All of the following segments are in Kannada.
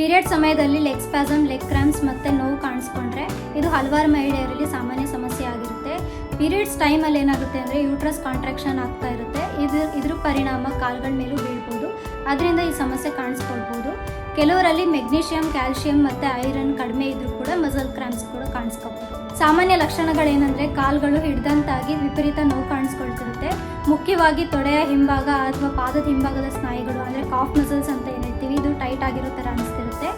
ಪೀರಿಯಡ್ ಸಮಯದಲ್ಲಿ ಲೆಗ್ ಸ್ಪ್ಯಾಸಮ್, ಲೆಗ್ ಕ್ರಾಂಪ್ಸ್ ಮತ್ತು ನೋವು ಕಾಣಿಸ್ಕೊಂಡ್ರೆ ಇದು ಹಲವಾರು ಮಹಿಳೆಯರಲ್ಲಿ ಸಾಮಾನ್ಯ ಸಮಸ್ಯೆ ಆಗಿರುತ್ತೆ. ಪೀರಿಯಡ್ಸ್ ಟೈಮಲ್ಲಿ ಏನಾಗುತ್ತೆ ಅಂದರೆ ಯೂಟ್ರಸ್ ಕಾಂಟ್ರಾಕ್ಷನ್ ಆಗ್ತಾ ಇರುತ್ತೆ. ಇದ್ರ ಪರಿಣಾಮ ಕಾಲುಗಳ ಮೇಲೂ ಬೀಳ್ಬೋದು. ಅದರಿಂದ ಈ ಸಮಸ್ಯೆ ಕಾಣಿಸ್ಕೊಳ್ಬೋದು. ಕೆಲವರಲ್ಲಿ ಮೆಗ್ನೀಷಿಯಂ, ಕ್ಯಾಲ್ಶಿಯಂ ಮತ್ತು ಐರನ್ ಕಡಿಮೆ ಇದ್ರೂ ಕೂಡ ಮಸಲ್ ಕ್ರಾಂಪ್ಸ್ ಕೂಡ ಕಾಣಿಸ್ಕೋಬಹುದು. ಸಾಮಾನ್ಯ ಲಕ್ಷಣಗಳೇನೆಂದರೆ ಕಾಲುಗಳು ಹಿಡ್ದಂತಾಗಿ ವಿಪರೀತ ನೋವು ಕಾಣಿಸ್ಕೊಳ್ತಿರುತ್ತೆ. ಮುಖ್ಯವಾಗಿ ತೊಡೆಯ ಹಿಂಭಾಗ ಅಥವಾ ಪಾದದ ಹಿಂಭಾಗದ ಸ್ನಾಯುಗಳು ಅಂದರೆ ಕಾಫ್ ಮಸಲ್ಸ್ ಅಂತ ಏನು ಹೇಳ್ತೀವಿ, ಇದು ಟೈಟ್ ಆಗಿರೋ ಥರ ಅನಿಸ್ತಿರುತ್ತೆ.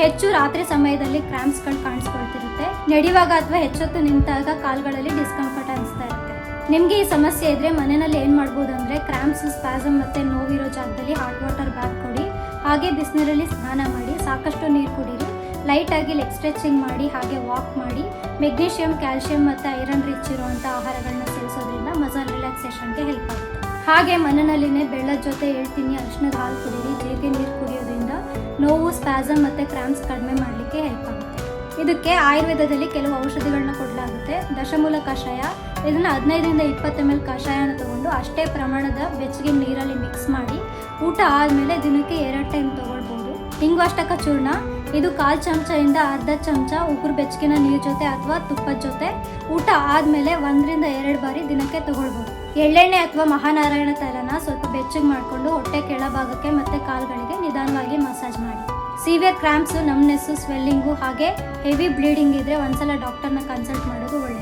ಹೆಚ್ಚು ರಾತ್ರಿ ಸಮಯದಲ್ಲಿ ಕ್ರಾಂಪ್ಸ್ಗಳು ಕಾಣಿಸ್ಕೊಳ್ತಿರುತ್ತೆ. ನಡೆಯುವಾಗ ಅಥವಾ ಹೆಚ್ಚೊತ್ತು ನಿಂತಾಗ ಕಾಲುಗಳಲ್ಲಿ ಡಿಸ್ಕಂಫರ್ಟ್ ಅನಿಸ್ತಾ ಇರುತ್ತೆ. ನಿಮಗೆ ಈ ಸಮಸ್ಯೆ ಇದ್ದರೆ ಮನೆಯಲ್ಲಿ ಏನು ಮಾಡ್ಬೋದು ಅಂದರೆ ಕ್ರಾಂಪ್ಸ್, ಸ್ಪ್ಯಾಸಮ್ ಮತ್ತು ನೋವಿರೋ ಜಾಗದಲ್ಲಿ ಹಾಟ್ ವಾಟರ್ ಬ್ಯಾಗ್ ಕೊಡಿ. ಹಾಗೆ ಬಿಸಿನೀರಲ್ಲಿ ಸ್ನಾನ ಮಾಡಿ, ಸಾಕಷ್ಟು ನೀರು ಕುಡೀರಿ. ಲೈಟಾಗಿ ಲೆಗ್ ಸ್ಟ್ರೆಚಿಂಗ್ ಮಾಡಿ, ಹಾಗೆ ವಾಕ್ ಮಾಡಿ. ಮೆಗ್ನೀಷಿಯಂ, ಕ್ಯಾಲ್ಶಿಯಂ ಮತ್ತು ಐರನ್ ರಿಚ್ ಇರುವಂಥ ಆಹಾರಗಳನ್ನ ಸೇವಿಸೋದ್ರಿಂದ ಮಸಲ್ ರಿಲ್ಯಾಕ್ಸೇಷನ್ಗೆ ಹೆಲ್ಪ್ ಆಗುತ್ತೆ. ಹಾಗೆ ಮನೆಯಲ್ಲಿನೇ ಬೆಳ್ಳದ ಜೊತೆ ಹೇಳ್ತೀನಿ ಅರಿಶಿಣದ ಹಾಲು ಕುಡೀರಿ. ಜೀರಿಗೆ ನೀರು ಕುಡಿಯೋದ್ರಿಂದ ನೋವು, ಸ್ಪ್ಯಾಸಮ್ ಮತ್ತು ಕ್ರಾಂಪ್ಸ್ ಕಡಿಮೆ ಮಾಡಲಿಕ್ಕೆ ಹೆಲ್ಪ್ ಆಗುತ್ತೆ. ಇದಕ್ಕೆ ಆಯುರ್ವೇದದಲ್ಲಿ ಕೆಲವು ಔಷಧಿಗಳನ್ನ ಕೊಡಲಾಗುತ್ತೆ. ದಶಮೂಲ ಕಷಾಯ, ಇದನ್ನು 15ರಿಂದ 20 ml ಕಷಾಯನ ತಗೊಂಡು ಅಷ್ಟೇ ಪ್ರಮಾಣದ ಬೆಚ್ಚಗಿನ ನೀರಲ್ಲಿ ಮಿಕ್ಸ್ ಮಾಡಿ ಊಟ ಆದಮೇಲೆ ದಿನಕ್ಕೆ 2 ಟೈಮ್ ತಗೊಳ್ಬೋದು. ಹಿಂಗ್ವಾಷ್ಟಕ ಚೂರ್ಣ, ಇದು 1/4 ಚಮಚದಿಂದ ಅರ್ಧ ಚಮಚ ಉಗುರು ಬೆಚ್ಚಗಿನ ನೀರು ಜೊತೆ ಅಥವಾ ತುಪ್ಪದ ಜೊತೆ ಊಟ ಆದಮೇಲೆ 1ರಿಂದ 2 ಬಾರಿ ದಿನಕ್ಕೆ ತಗೊಳ್ಬೋದು. ಎಳ್ಳೆಣ್ಣೆ ಅಥವಾ ಮಹಾನಾರಾಯಣ ತೈಲನ ಸ್ವಲ್ಪ ಬೆಚ್ಚಗೆ ಮಾಡಿಕೊಂಡು ಹೊಟ್ಟೆ ಕೆಳಭಾಗಕ್ಕೆ ಮತ್ತು ಕಾಲುಗಳಿಗೆ ನಿಧಾನವಾಗಿ ಮಸಾಜ್ ಮಾಡಿ. ಸಿವಿಯರ್ ಕ್ರಾಂಪ್ಸು, ನಮ್ನೆಸ್ಸು, ಸ್ವೆಲ್ಲಿಂಗು ಹಾಗೆ ಹೆವಿ ಬ್ಲೀಡಿಂಗ್ ಇದ್ದರೆ ಒಂದ್ಸಲ ಡಾಕ್ಟರ್ನ ಕನ್ಸಲ್ಟ್ ಮಾಡೋದು ಒಳ್ಳೆಯದು.